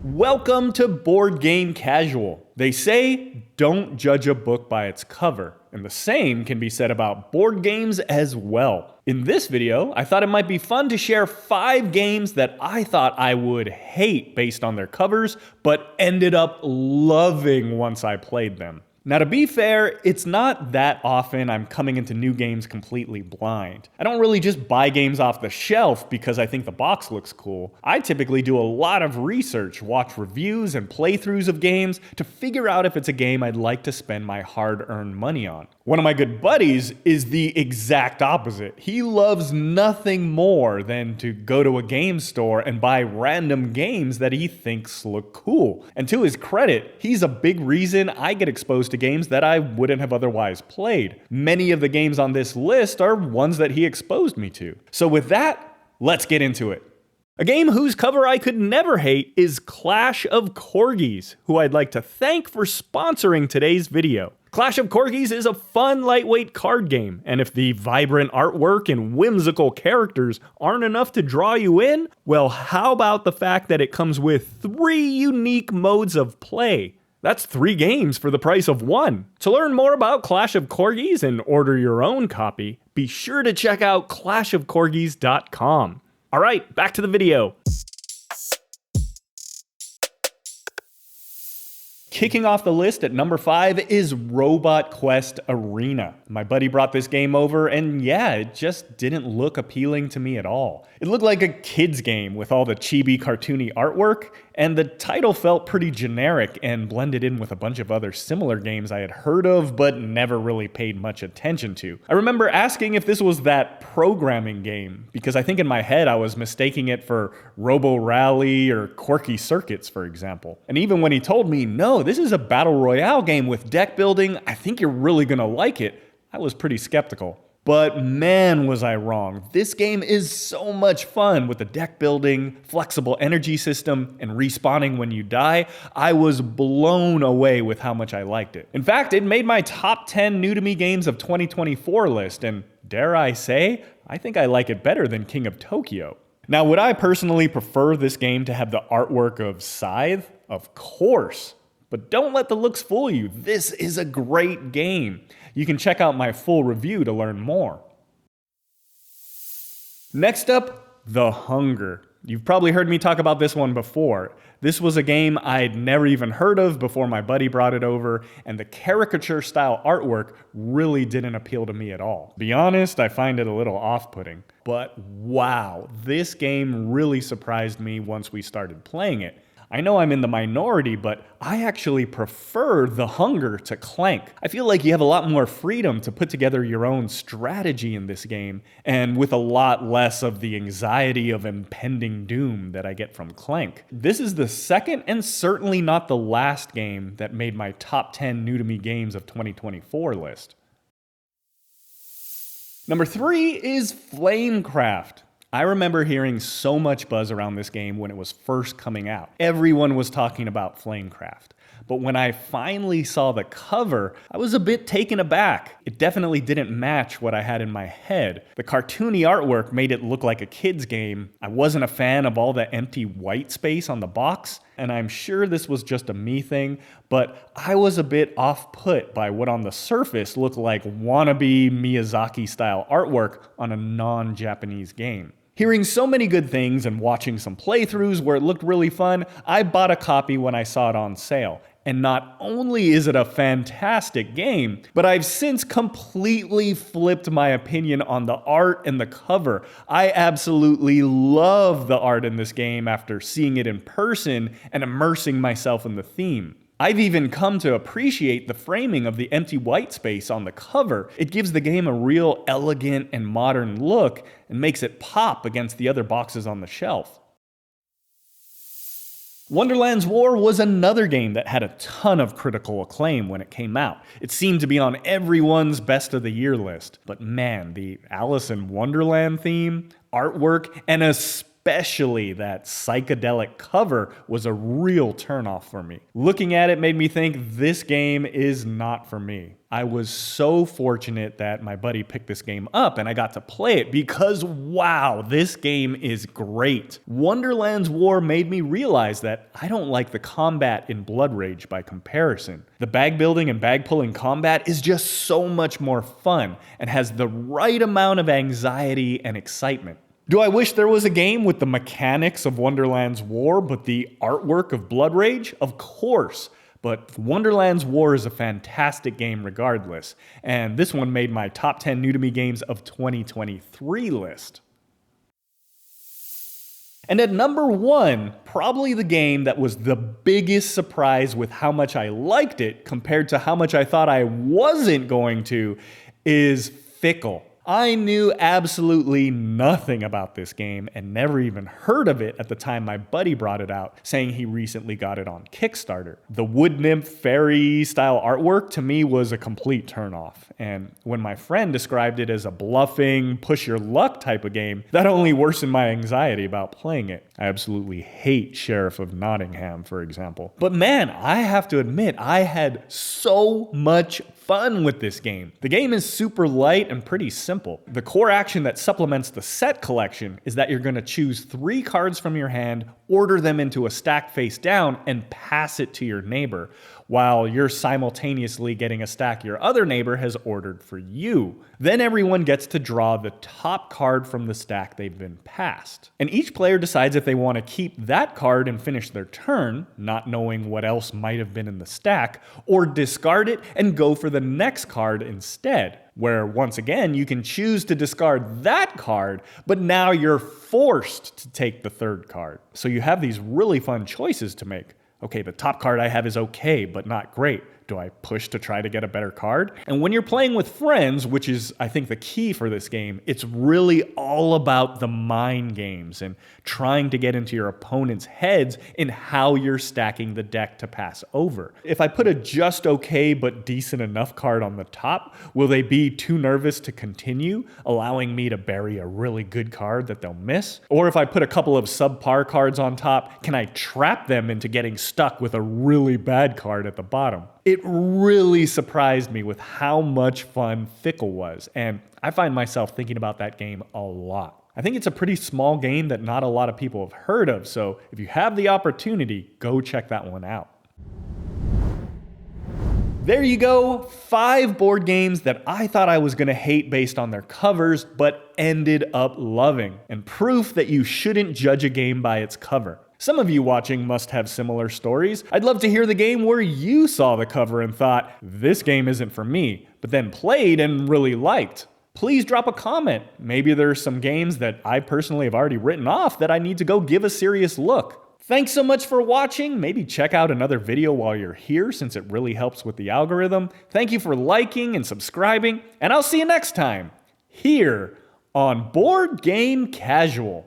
Welcome to Board Game Casual. They say, don't judge a book by its cover, and the same can be said about board games as well. In this video, I thought it might be fun to share 5 games that I thought I would hate based on their covers, but ended up loving once I played them. Now, to be fair, it's not that often I'm coming into new games completely blind. I don't really just buy games off the shelf because I think the box looks cool. I typically do a lot of research, watch reviews and playthroughs of games to figure out if it's a game I'd like to spend my hard-earned money on. One of my good buddies is the exact opposite. He loves nothing more than to go to a game store and buy random games that he thinks look cool. And to his credit, he's a big reason I get exposed to games that I wouldn't have otherwise played. Many of the games on this list are ones that he exposed me to. So with that, let's get into it. A game whose cover I could never hate is Clash of Corgis, who I'd like to thank for sponsoring today's video. Clash of Corgis is a fun, lightweight card game, and if the vibrant artwork and whimsical characters aren't enough to draw you in, well, how about the fact that it comes with 3 unique modes of play? That's 3 games for the price of 1. To learn more about Clash of Corgis and order your own copy, be sure to check out clashofcorgis.com. Alright, back to the video. Kicking off the list at number 5 is Robot Quest Arena. My buddy brought this game over and yeah, it just didn't look appealing to me at all. It looked like a kid's game with all the chibi cartoony artwork, and the title felt pretty generic and blended in with a bunch of other similar games I had heard of but never really paid much attention to. I remember asking if this was that programming game, because I think in my head I was mistaking it for Robo Rally or Quirky Circuits, for example. And even when he told me, no, this is a battle royale game with deck building, I think you're really gonna like it, I was pretty skeptical. But man, was I wrong. This game is so much fun with the deck building, flexible energy system, and respawning when you die. I was blown away with how much I liked it. In fact, it made my top 10 new to me games of 2024 list, and dare I say, I think I like it better than King of Tokyo. Now, would I personally prefer this game to have the artwork of Scythe? Of course. But don't let the looks fool you. This is a great game. You can check out my full review to learn more. Next up, The Hunger. You've probably heard me talk about this one before. This was a game I'd never even heard of before my buddy brought it over, and the caricature style artwork really didn't appeal to me at all. To be honest, I find it a little off-putting. But wow, this game really surprised me once we started playing it. I know I'm in the minority, but I actually prefer The Hunger to Clank. I feel like you have a lot more freedom to put together your own strategy in this game, and with a lot less of the anxiety of impending doom that I get from Clank. This is the second and certainly not the last game that made my top 10 new to me games of 2024 list. Number 3 is Flamecraft. I remember hearing so much buzz around this game when it was first coming out. Everyone was talking about Flamecraft. But when I finally saw the cover, I was a bit taken aback. It definitely didn't match what I had in my head. The cartoony artwork made it look like a kid's game. I wasn't a fan of all the empty white space on the box, and I'm sure this was just a me thing, but I was a bit off-put by what on the surface looked like wannabe Miyazaki-style artwork on a non-Japanese game. Hearing so many good things and watching some playthroughs where it looked really fun, I bought a copy when I saw it on sale. And not only is it a fantastic game, but I've since completely flipped my opinion on the art and the cover. I absolutely love the art in this game after seeing it in person and immersing myself in the theme. I've even come to appreciate the framing of the empty white space on the cover. It gives the game a real elegant and modern look and makes it pop against the other boxes on the shelf. Wonderland's War was another game that had a ton of critical acclaim when it came out. It seemed to be on everyone's best of the year list. But man, the Alice in Wonderland theme, artwork, and especially especially that psychedelic cover was a real turnoff for me. Looking at it made me think this game is not for me. I was so fortunate that my buddy picked this game up and I got to play it because wow, this game is great. Wonderland's War made me realize that I don't like the combat in Blood Rage by comparison. The bag building and bag pulling combat is just so much more fun and has the right amount of anxiety and excitement. Do I wish there was a game with the mechanics of Wonderland's War but the artwork of Blood Rage? Of course. But Wonderland's War is a fantastic game regardless, and this one made my top 10 new to me games of 2023 list. And at number 1, probably the game that was the biggest surprise with how much I liked it compared to how much I thought I wasn't going to, is Fickle. I knew absolutely nothing about this game and never even heard of it at the time my buddy brought it out, saying he recently got it on Kickstarter. The wood nymph fairy style artwork to me was a complete turnoff, and when my friend described it as a bluffing, push your luck type of game, that only worsened my anxiety about playing it. I absolutely hate Sheriff of Nottingham, for example. But man, I have to admit, I had so much fun with this game. The game is super light and pretty simple. The core action that supplements the set collection is that you're going to choose 3 cards from your hand, order them into a stack face down, and pass it to your neighbor, while you're simultaneously getting a stack your other neighbor has ordered for you. Then everyone gets to draw the top card from the stack they've been passed. And each player decides if they want to keep that card and finish their turn, not knowing what else might have been in the stack, or discard it and go for the next card instead, where once again you can choose to discard that card, but now you're forced to take the third card. So you have these really fun choices to make. Okay, the top card I have is okay, but not great. Do I push to try to get a better card? And when you're playing with friends, which is, I think, the key for this game, it's really all about the mind games and trying to get into your opponent's heads in how you're stacking the deck to pass over. If I put a just okay but decent enough card on the top, will they be too nervous to continue, allowing me to bury a really good card that they'll miss? Or if I put a couple of subpar cards on top, can I trap them into getting stuck with a really bad card at the bottom? It really surprised me with how much fun Fickle was, and I find myself thinking about that game a lot. I think it's a pretty small game that not a lot of people have heard of, so if you have the opportunity, go check that one out. There you go, 5 board games that I thought I was gonna hate based on their covers, but ended up loving, and proof that you shouldn't judge a game by its cover. Some of you watching must have similar stories. I'd love to hear the game where you saw the cover and thought, this game isn't for me, but then played and really liked. Please drop a comment. Maybe there's some games that I personally have already written off that I need to go give a serious look. Thanks so much for watching. Maybe check out another video while you're here since it really helps with the algorithm. Thank you for liking and subscribing, and I'll see you next time here on Board Game Casual.